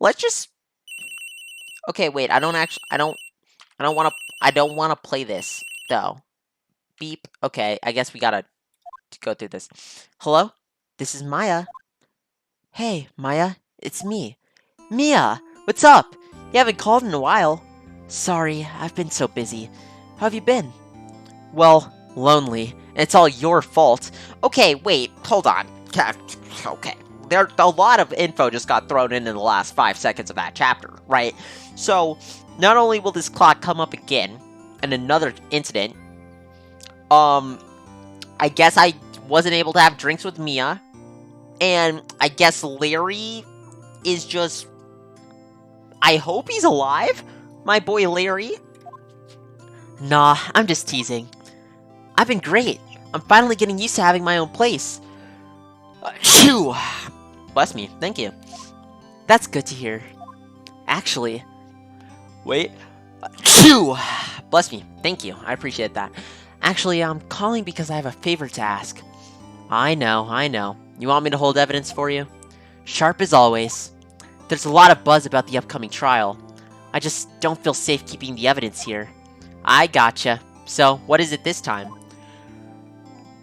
Let's just... Okay, wait. I don't want to play this, though. Beep. Okay, I guess we gotta go through this. Hello? This is Maya. Hey, Maya. It's me. Mia! What's up? You haven't called in a while. Sorry, I've been so busy. How have you been? Well, lonely. And it's all your fault. Okay, wait. Hold on. Okay. There, a lot of info just got thrown in the last 5 seconds of that chapter, right? So, not only will this clock come up again, in another incident, I guess I wasn't able to have drinks with Mia, and I guess Larry is just... I hope he's alive? My boy Larry? Nah, I'm just teasing. I've been great. I'm finally getting used to having my own place. Shoo! Bless me, thank you. That's good to hear. Actually... Wait. Shoo! Bless me, thank you. I appreciate that. Actually, I'm calling because I have a favor to ask. I know. You want me to hold evidence for you? Sharp as always. There's a lot of buzz about the upcoming trial. I just don't feel safe keeping the evidence here. I gotcha. So, what is it this time?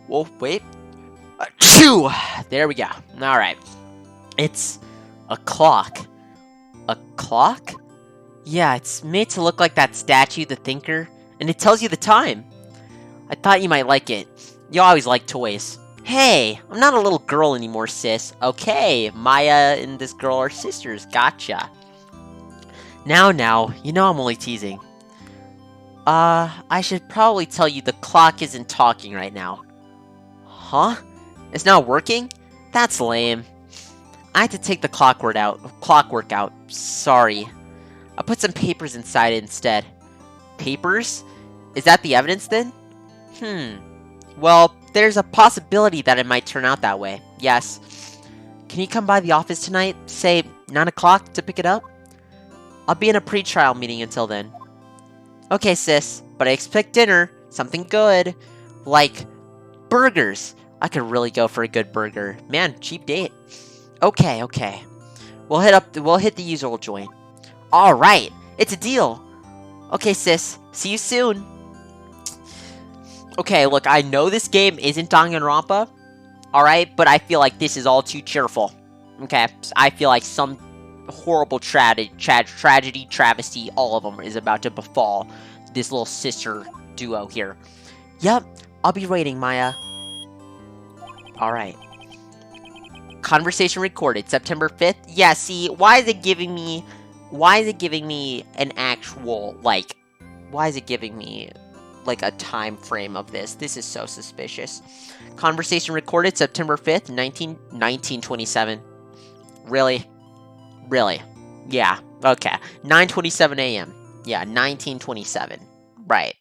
Well, wait. Achoo! There we go. Alright. It's a clock. A clock? Yeah, it's made to look like that statue, the Thinker, and it tells you the time. I thought you might like it. You always like toys. Hey, I'm not a little girl anymore, sis. Okay, Maya and this girl are sisters. Gotcha. Now, you know I'm only teasing. I should probably tell you the clock isn't talking right now. Huh? It's not working? That's lame. I had to take the clockwork out. Sorry. I put some papers inside it instead. Papers? Is that the evidence then? Well, there's a possibility that it might turn out that way. Yes. Can you come by the office tonight, say 9 o'clock, to pick it up? I'll be in a pre-trial meeting until then. Okay, sis, but I expect dinner. Something good. Like burgers. I could really go for a good burger. Man, cheap date. Okay. We'll hit the usual joint. Alright, it's a deal. Okay, sis. See you soon. Okay, look, I know this game isn't Danganronpa, alright, but I feel like this is all too cheerful. Okay, I feel like some horrible tragedy, travesty, all of them is about to befall this little sister duo here. Yep, I'll be waiting, Maya. Alright. Conversation recorded, September 5th? Yeah, see, why is it giving me an actual, like, why is it giving me like a time frame of this? This is so suspicious. Conversation recorded September 5th, 1927. Really? Yeah, okay. 9:27 a.m. Yeah, 1927. Right.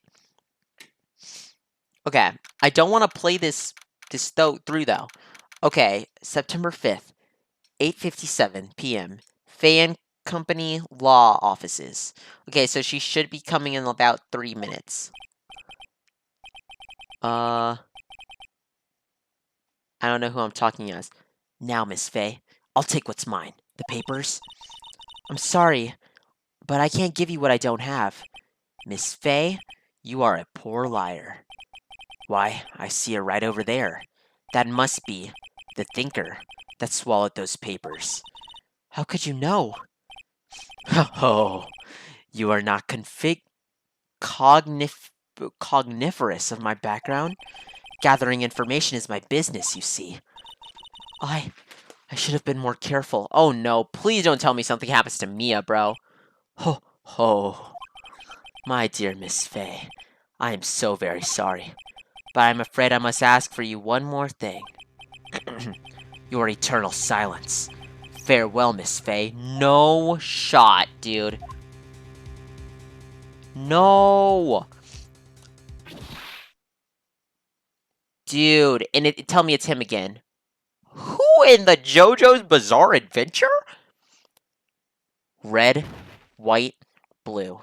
Okay, I don't want to play this through though. Okay, September 5th, 8:57 p.m. Fan Company Law Offices. Okay, so she should be coming in about 3 minutes. I don't know who I'm talking as. Now, Miss Faye, I'll take what's mine. The papers? I'm sorry, but I can't give you what I don't have. Miss Faye, you are a poor liar. Why, I see her right over there. That must be the Thinker that swallowed those papers. How could you know? Oh, you are not cogniferous of my background. Gathering information is my business, you see. I should have been more careful. Oh no, please don't tell me something happens to Mia, bro. Ho. My dear Miss Faye, I am so very sorry. But I'm afraid I must ask for you one more thing. Your eternal silence. Farewell, Miss Faye. No shot, dude. No! Dude, and tell me it's him again. Who in the JoJo's Bizarre Adventure? Red, white, blue.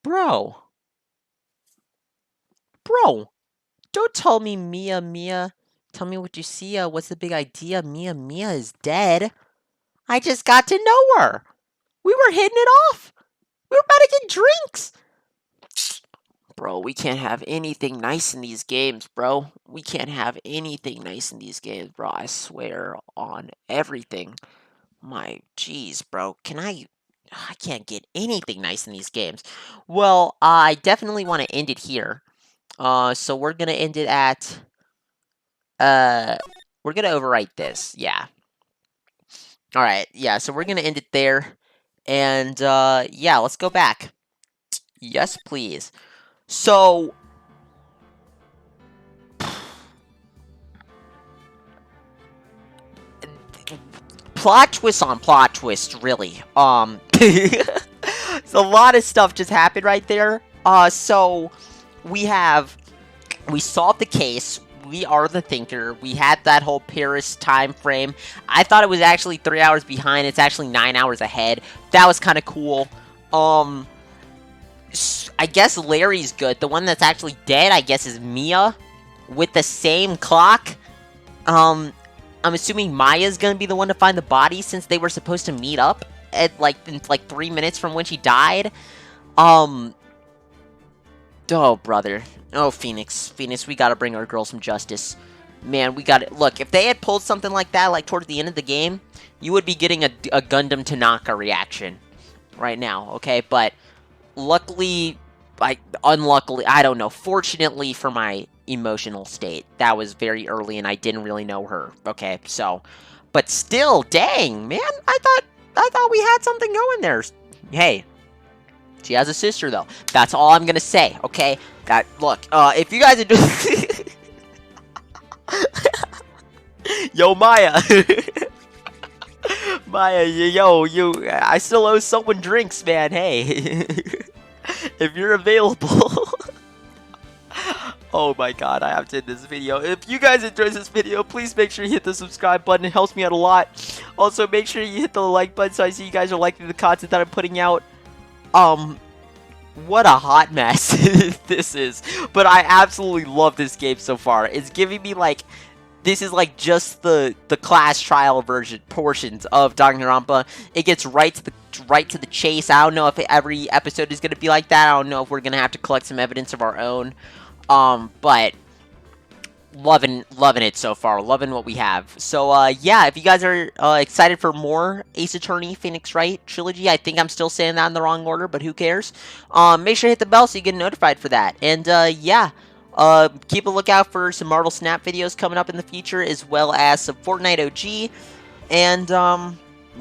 Bro. Bro. Don't tell me Mia. Tell me what you see. What's the big idea? Mia is dead. I just got to know her. We were hitting it off. We were about to get drinks. Bro, we can't have anything nice in these games, bro. We can't have anything nice in these games, bro. I swear on everything. My jeez, bro. I can't get anything nice in these games. Well, I definitely want to end it here. So we're gonna end it at... we're gonna overwrite this. Yeah. Alright, yeah, so we're gonna end it there. And, yeah, let's go back. Yes, please. So... plot twist on plot twist, really. So a lot of stuff just happened right there. So we solved the case. We are the thinker. We had that whole Paris time frame. I thought it was actually 3 hours behind. It's actually 9 hours ahead. That was kind of cool. I guess Larry's good. The one that's actually dead, I guess, is Mia with the same clock. I'm assuming Maya's gonna be the one to find the body since they were supposed to meet up at in 3 minutes from when she died. Oh, brother. Oh, Phoenix, we gotta bring our girl some justice. Man, we gotta... Look, if they had pulled something like that, towards the end of the game, you would be getting a Gundam Tanaka reaction right now, okay? But, luckily, unluckily, I don't know, fortunately for my emotional state, that was very early and I didn't really know her, okay? So, but still, dang, man, I thought we had something going there. Hey, she has a sister, though. That's all I'm gonna say, okay? Look, if you guys are just... Yo, Maya! Maya, I still owe someone drinks, man, hey. If you're available... Oh my god, I have to end this video. If you guys enjoyed this video, please make sure you hit the subscribe button. It helps me out a lot. Also, make sure you hit the like button so I see you guys are liking the content that I'm putting out. What a hot mess this is. But I absolutely love this game so far. It's giving me, this is, just the class trial portions of Danganronpa. It gets right to the chase. I don't know if every episode is going to be like that. I don't know if we're going to have to collect some evidence of our own. But loving it so far, loving what we have. So, yeah, if you guys are excited for more Ace Attorney Phoenix Wright trilogy, I think I'm still saying that in the wrong order, but who cares? Make sure to hit the bell so you get notified for that. And, yeah, keep a lookout for some Marvel Snap videos coming up in the future, as well as some Fortnite OG. And,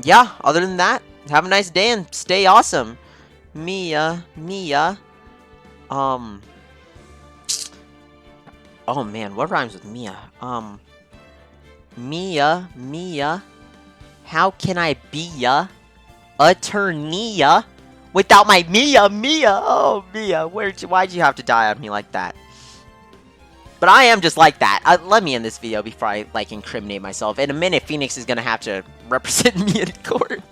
yeah, other than that, have a nice day and stay awesome. Mia. Oh man, what rhymes with Mia? Mia. How can I be ya? Eternia? Without my Mia? Oh, Mia, why'd you have to die on me like that? But I am just like that. Let me end this video before I, incriminate myself. In a minute, Phoenix is gonna have to represent me in court.